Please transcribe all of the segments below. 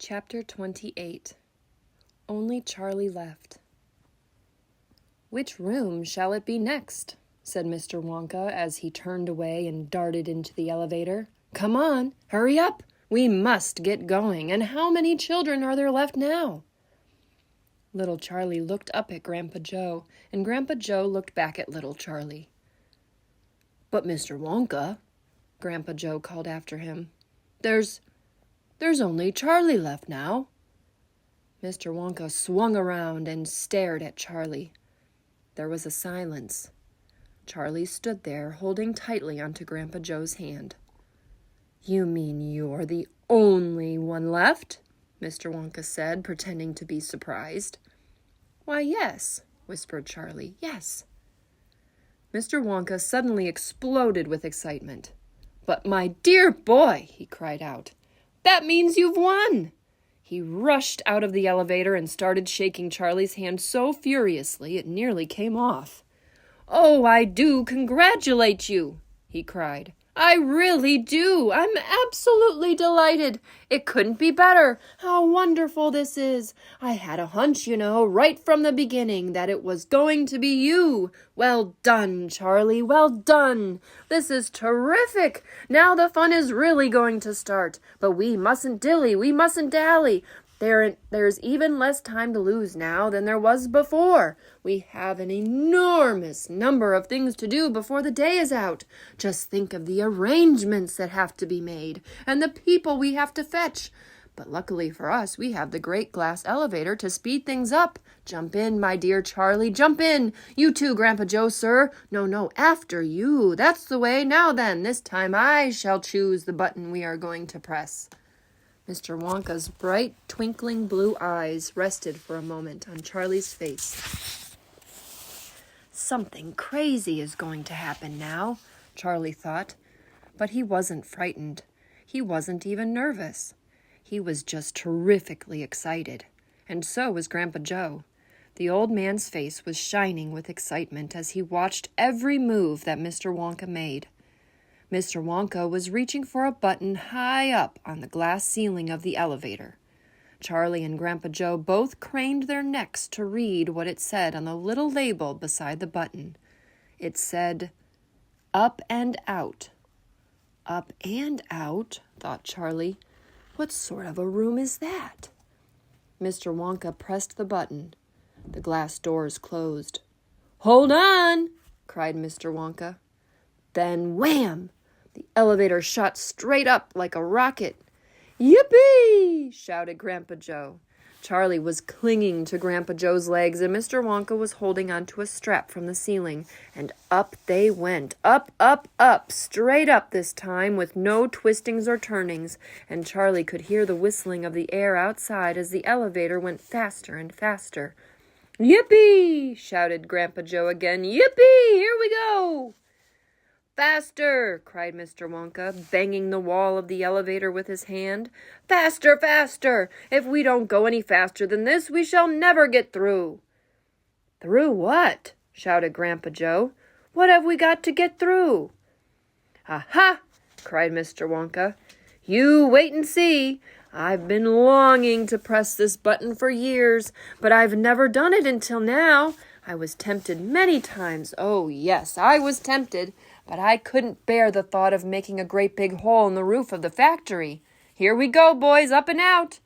Chapter 28. Only Charlie Left. "Which room shall it be next?" said Mr. Wonka as he turned away and darted into the elevator. "Come on, hurry up! We must get going, and how many children are there left now?" Little Charlie looked up at Grandpa Joe, and Grandpa Joe looked back at little Charlie. "But Mr. Wonka," Grandpa Joe called after him, There's only Charlie left now." Mr. Wonka swung around and stared at Charlie. There was a silence. Charlie stood there, holding tightly onto Grandpa Joe's hand. "You mean you're the only one left?" Mr. Wonka said, pretending to be surprised. "Why, yes," whispered Charlie, "yes." Mr. Wonka suddenly exploded with excitement. "But my dear boy," he cried out, "that means you've won!" He rushed out of the elevator and started shaking Charlie's hand so furiously it nearly came off. "Oh, I do congratulate you," he cried. "I really do. I'm absolutely delighted. It couldn't be better. How wonderful this is. I had a hunch, right from the beginning that it was going to be you. Well done, Charlie. Well done. This is terrific. Now the fun is really going to start. But we mustn't dilly. We mustn't dally. There's even less time to lose now than there was before. We have an enormous number of things to do before the day is out. Just think of the arrangements that have to be made and the people we have to fetch. But luckily for us, we have the great glass elevator to speed things up. Jump in, my dear Charlie, jump in. You too, Grandpa Joe, sir. No, after you. That's the way. Now then, this time I shall choose the button we are going to press." Mr. Wonka's bright, twinkling blue eyes rested for a moment on Charlie's face. Something crazy is going to happen now, Charlie thought. But he wasn't frightened. He wasn't even nervous. He was just terrifically excited. And so was Grandpa Joe. The old man's face was shining with excitement as he watched every move that Mr. Wonka made. Mr. Wonka was reaching for a button high up on the glass ceiling of the elevator. Charlie and Grandpa Joe both craned their necks to read what it said on the little label beside the button. It said, "Up and Out." "Up and out," thought Charlie. "What sort of a room is that?" Mr. Wonka pressed the button. The glass doors closed. "Hold on!" cried Mr. Wonka. Then wham! The elevator shot straight up like a rocket. "Yippee!" shouted Grandpa Joe. Charlie was clinging to Grandpa Joe's legs, and Mr. Wonka was holding onto a strap from the ceiling. And up they went, up, straight up this time, with no twistings or turnings, and Charlie could hear the whistling of the air outside as the elevator went faster and faster. "Yippee!" shouted Grandpa Joe again. "Yippee! Here we go!" "Faster!" cried Mr. Wonka, banging the wall of the elevator with his hand. "Faster, faster! If we don't go any faster than this, we shall never get through." "Through what?" shouted Grandpa Joe. "What have we got to get through?" "Aha!" cried Mr. Wonka. "You wait and see. I've been longing to press this button for years, but I've never done it until now. I was tempted many times. Oh, yes, I was tempted. But I couldn't bear the thought of making a great big hole in the roof of the factory. Here we go, boys, up and out."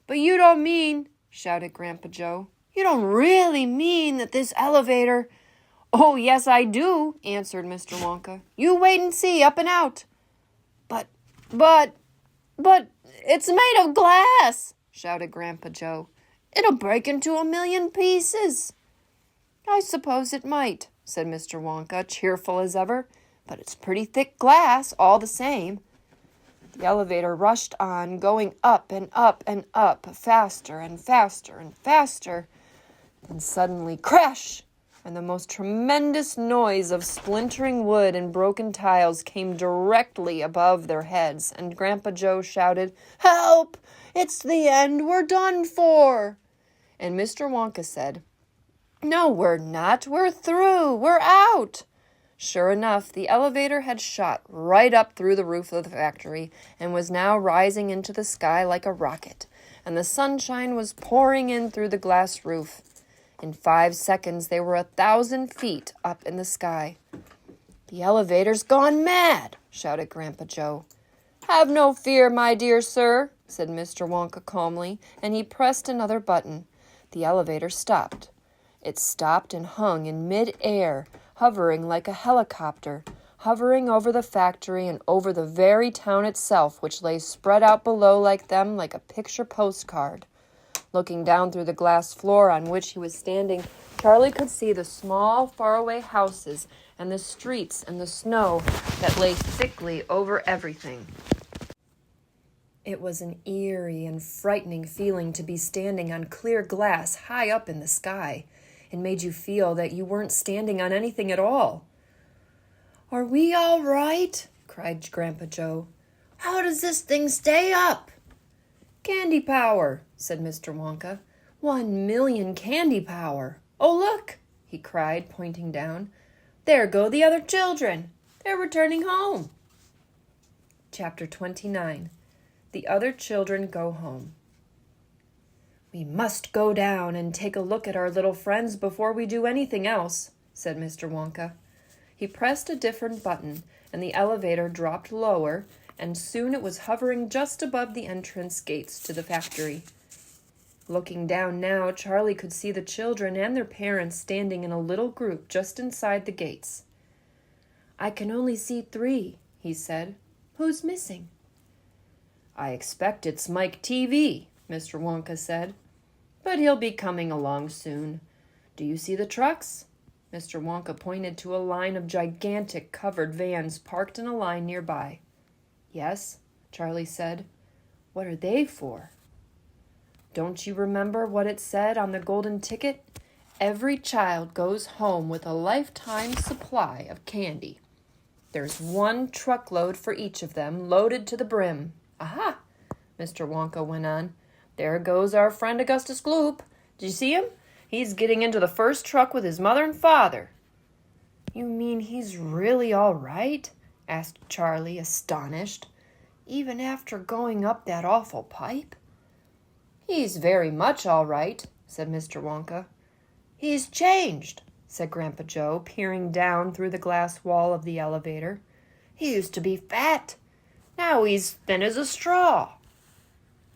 "But you don't mean," shouted Grandpa Joe, "you don't really mean that this elevator—" "Oh, yes, I do," answered Mr. Wonka. "You wait and see, up and out." But, it's made of glass," shouted Grandpa Joe. "It'll break into a million pieces." "I suppose it might," said Mr. Wonka, cheerful as ever, "but it's pretty thick glass, all the same." The elevator rushed on, going up and up and up, faster and faster and faster. Then suddenly, crash! And the most tremendous noise of splintering wood and broken tiles came directly above their heads, and Grandpa Joe shouted, "Help! It's the end! We're done for!" And Mr. Wonka said, "No, we're not. We're through. We're out." Sure enough, the elevator had shot right up through the roof of the factory and was now rising into the sky like a rocket, and the sunshine was pouring in through the glass roof. In 5 seconds, they were 1,000 feet up in the sky. "The elevator's gone mad!" shouted Grandpa Joe. "Have no fear, my dear sir," said Mr. Wonka calmly, and he pressed another button. The elevator stopped. It stopped and hung in mid-air, hovering like a helicopter, hovering over the factory and over the very town itself, which lay spread out below like a picture postcard. Looking down through the glass floor on which he was standing, Charlie could see the small, faraway houses and the streets and the snow that lay thickly over everything. It was an eerie and frightening feeling to be standing on clear glass high up in the sky. It made you feel that you weren't standing on anything at all. "Are we all right?" cried Grandpa Joe. "How does this thing stay up?" "Candy power," said Mr. Wonka. 1,000,000 candy power. Oh, look!" he cried, pointing down. "There go the other children. They're returning home." Chapter 29. The Other Children Go Home. "We must go down and take a look at our little friends before we do anything else," said Mr. Wonka. He pressed a different button, and the elevator dropped lower, and soon it was hovering just above the entrance gates to the factory. Looking down now, Charlie could see the children and their parents standing in a little group just inside the gates. "I can only see 3, he said. "Who's missing?" "I expect it's Mike TV, Mr. Wonka said. "But he'll be coming along soon. Do you see the trucks?" Mr. Wonka pointed to a line of gigantic covered vans parked in a line nearby. "Yes," Charlie said. "What are they for?" "Don't you remember what it said on the golden ticket? Every child goes home with a lifetime supply of candy. There's 1 truckload for each of them, loaded to the brim. Aha!" Mr. Wonka went on. "There goes our friend Augustus Gloop. Do you see him? He's getting into the first truck with his mother and father." "You mean he's really all right?" asked Charlie, astonished. "Even after going up that awful pipe?" "He's very much all right," said Mr. Wonka. "He's changed," said Grandpa Joe, peering down through the glass wall of the elevator. "He used to be fat. Now he's thin as a straw."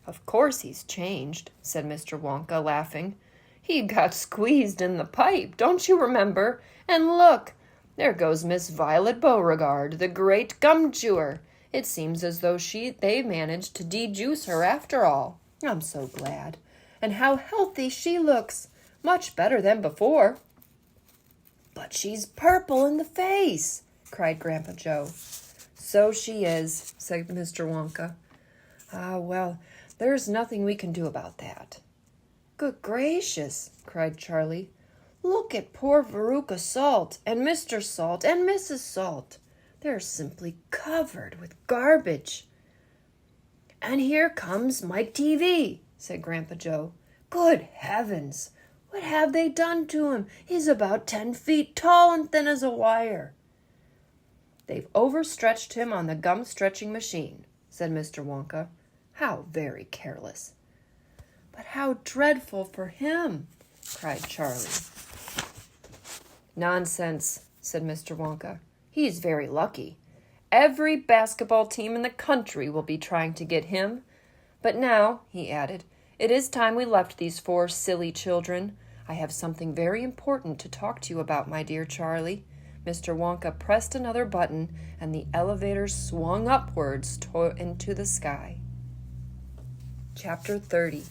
"Of course he's changed," said Mr. Wonka, laughing. "He got squeezed in the pipe, don't you remember? And look, there goes Miss Violet Beauregard, the great gum chewer. It seems as though they managed to de-juice her after all. I'm so glad. And how healthy she looks. Much better than before." "But she's purple in the face," cried Grandpa Joe. "So she is," said Mr. Wonka. "Ah, well, there's nothing we can do about that." "Good gracious," cried Charlie. "Look at poor Veruca Salt and Mr. Salt and Mrs. Salt. They're simply covered with garbage." "And here comes Mike TV," said Grandpa Joe. "Good heavens! What have they done to him? He's about 10 feet tall and thin as a wire." "They've overstretched him on the gum-stretching machine," said Mr. Wonka. "How very careless." "But how dreadful for him!" cried Charlie. "Nonsense," said Mr. Wonka. "He's very lucky. Every basketball team in the country will be trying to get him. But now," he added, "it is time we left these 4 silly children. I have something very important to talk to you about, my dear Charlie." Mr. Wonka pressed another button, and the elevator swung upwards into the sky. Chapter 30.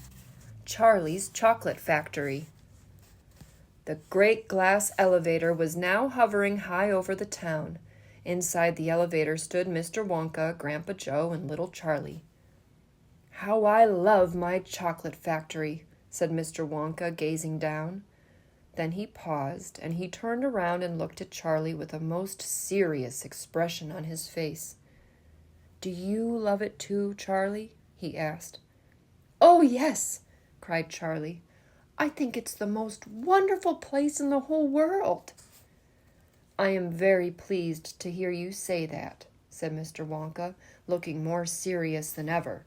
Charlie's Chocolate Factory. The great glass elevator was now hovering high over the town. Inside the elevator stood Mr. Wonka, Grandpa Joe, and little Charlie. "How I love my chocolate factory," said Mr. Wonka, gazing down. Then he paused, and he turned around and looked at Charlie with a most serious expression on his face. "Do you love it too, Charlie?" he asked. "Oh, yes," cried Charlie. "I think it's the most wonderful place in the whole world." I am very pleased to hear you say that, said Mr. Wonka, looking more serious than ever.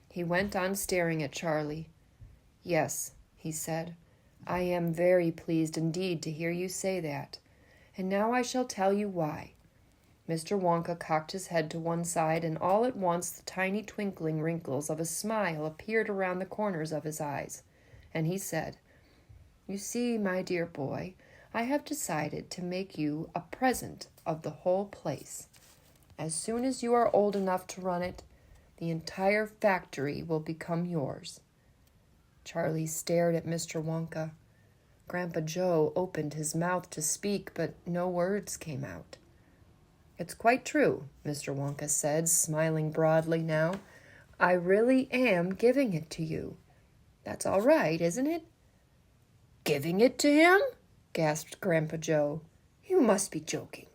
He went on staring at Charlie. Yes, he said, I am very pleased indeed to hear you say that, and now I shall tell you why. Mr. Wonka cocked his head to one side, and all at once the tiny twinkling wrinkles of a smile appeared around the corners of his eyes, and he said, You see, my dear boy, I have decided to make you a present of the whole place. As soon as you are old enough to run it, the entire factory will become yours. Charlie stared at Mr. Wonka. Grandpa Joe opened his mouth to speak, but no words came out. It's quite true, Mr. Wonka said, smiling broadly now. I really am giving it to you. That's all right, isn't it? Giving it to him? Gasped Grandpa Joe. You must be joking.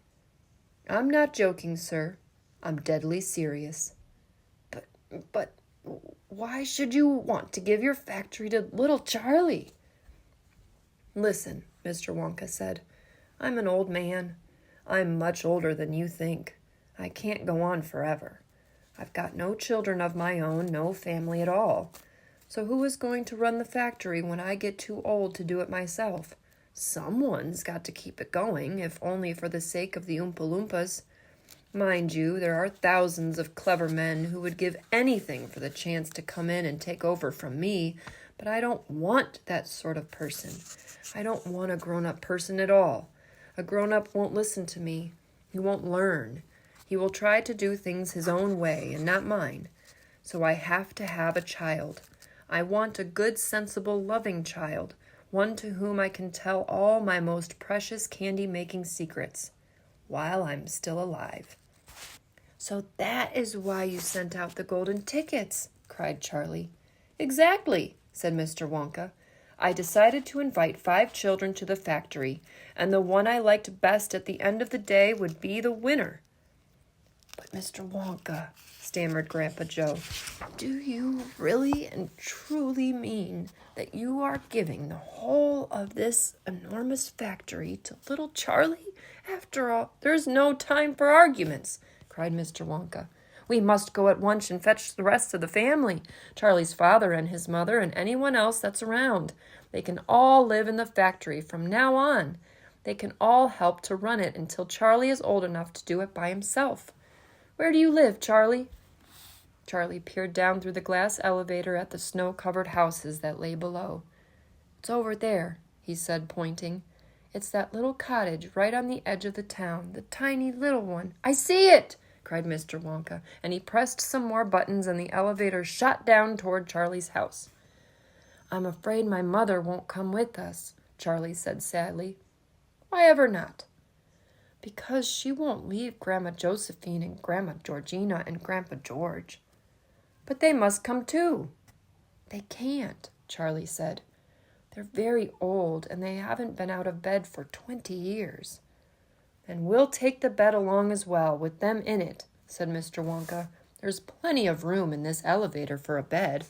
I'm not joking, sir. I'm deadly serious. But why should you want to give your factory to little Charlie? Listen, Mr. Wonka said. I'm an old man. I'm much older than you think. I can't go on forever. I've got no children of my own, no family at all. So who is going to run the factory when I get too old to do it myself? Someone's got to keep it going, if only for the sake of the Oompa Loompas. Mind you, there are thousands of clever men who would give anything for the chance to come in and take over from me, but I don't want that sort of person. I don't want a grown-up person at all. A grown-up won't listen to me. He won't learn. He will try to do things his own way and not mine. So I have to have a child. I want a good, sensible, loving child, one to whom I can tell all my most precious candy-making secrets, while I'm still alive. So that is why you sent out the golden tickets, cried Charlie. Exactly, said Mr. Wonka. I decided to invite 5 children to the factory, and the one I liked best at the end of the day would be the winner. But Mr. Wonka, stammered Grandpa Joe, do you really and truly mean that you are giving the whole of this enormous factory to little Charlie? After all, there's no time for arguments, cried Mr. Wonka. We must go at once and fetch the rest of the family, Charlie's father and his mother and anyone else that's around. They can all live in the factory from now on. They can all help to run it until Charlie is old enough to do it by himself. Where do you live, Charlie? Charlie peered down through the glass elevator at the snow-covered houses that lay below. It's over there, he said, pointing. It's that little cottage right on the edge of the town, the tiny little one. I see it, cried Mr. Wonka, and he pressed some more buttons and the elevator shot down toward Charlie's house. I'm afraid my mother won't come with us, Charlie said sadly. Why ever not? Because she won't leave Grandma Josephine and Grandma Georgina and Grandpa George. But they must come too. They can't, Charlie said. They're very old and they haven't been out of bed for 20 years. Then we'll take the bed along as well, with them in it, said Mr. Wonka. There's plenty of room in this elevator for a bed.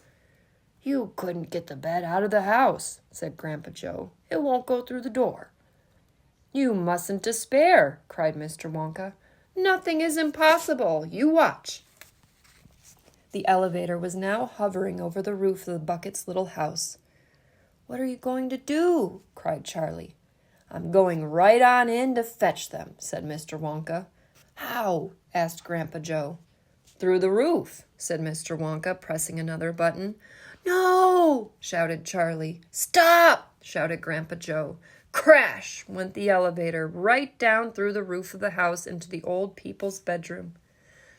You couldn't get the bed out of the house, said Grandpa Joe. It won't go through the door. You mustn't despair, cried Mr. Wonka. Nothing is impossible. You watch. The elevator was now hovering over the roof of the Bucket's little house. What are you going to do? Cried Charlie. I'm going right on in to fetch them, said Mr. Wonka. How? Asked Grandpa Joe. Through the roof, said Mr. Wonka, pressing another button. No! Shouted Charlie. Stop! Shouted Grandpa Joe. Crash! Went the elevator right down through the roof of the house into the old people's bedroom.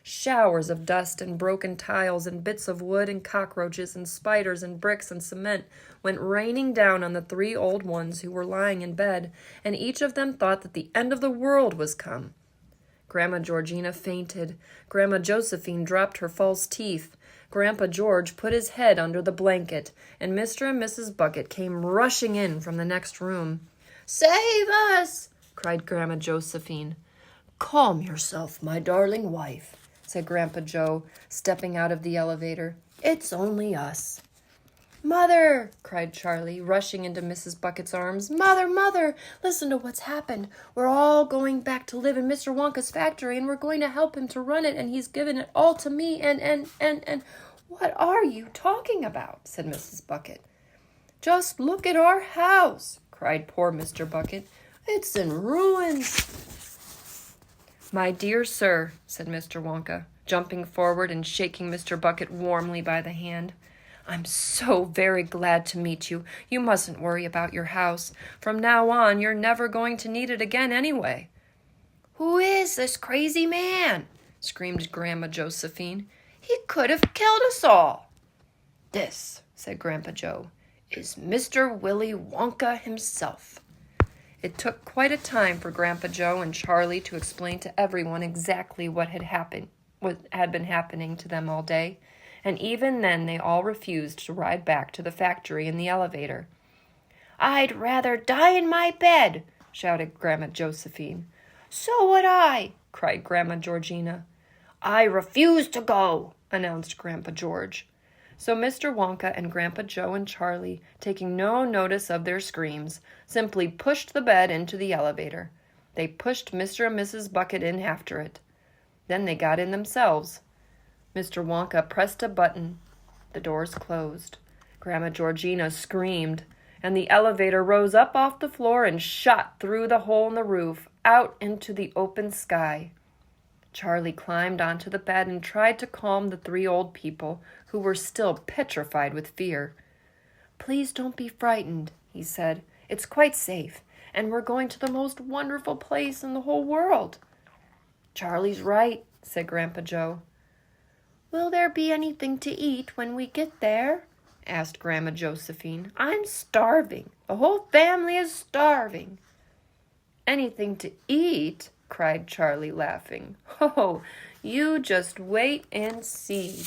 Showers of dust and broken tiles and bits of wood and cockroaches and spiders and bricks and cement went raining down on the 3 old ones who were lying in bed, and each of them thought that the end of the world was come. Grandma Georgina fainted. Grandma Josephine dropped her false teeth. Grandpa George put his head under the blanket, and Mr. and Mrs. Bucket came rushing in from the next room. Save us! Cried Grandma Josephine. Calm yourself, my darling wife, said Grandpa Joe, stepping out of the elevator. It's only us. "Mother!" cried Charlie, rushing into Mrs. Bucket's arms. "Mother, Mother! Listen to what's happened. We're all going back to live in Mr. Wonka's factory, and we're going to help him to run it, and he's given it all to me, and... "What are you talking about?" said Mrs. Bucket. "Just look at our house," cried poor Mr. Bucket. "It's in ruins." "My dear sir," said Mr. Wonka, jumping forward and shaking Mr. Bucket warmly by the hand, "I'm so very glad to meet you. You mustn't worry about your house. From now on, you're never going to need it again anyway." "Who is this crazy man?" screamed Grandma Josephine. "He could have killed us all." "This," said Grandpa Joe, "is Mr. Willy Wonka himself." It took quite a time for Grandpa Joe and Charlie to explain to everyone exactly what had been happening to them all day, and even then they all refused to ride back to the factory in the elevator. "I'd rather die in my bed," shouted Grandma Josephine. "So would I," cried Grandma Georgina. "I refuse to go," announced Grandpa George. So Mr. Wonka and Grandpa Joe and Charlie, taking no notice of their screams, simply pushed the bed into the elevator. They pushed Mr. and Mrs. Bucket in after it. Then they got in themselves. Mr. Wonka pressed a button. The doors closed. Grandma Georgina screamed, and the elevator rose up off the floor and shot through the hole in the roof, out into the open sky. Charlie climbed onto the bed and tried to calm the three old people, who were still petrified with fear. "Please don't be frightened," he said. "It's quite safe, and we're going to the most wonderful place in the whole world." "Charlie's right," said Grandpa Joe. "Will there be anything to eat when we get there?" asked Grandma Josephine. "I'm starving. The whole family is starving." "Anything to eat?" cried Charlie, laughing. "Oh, you just wait and see."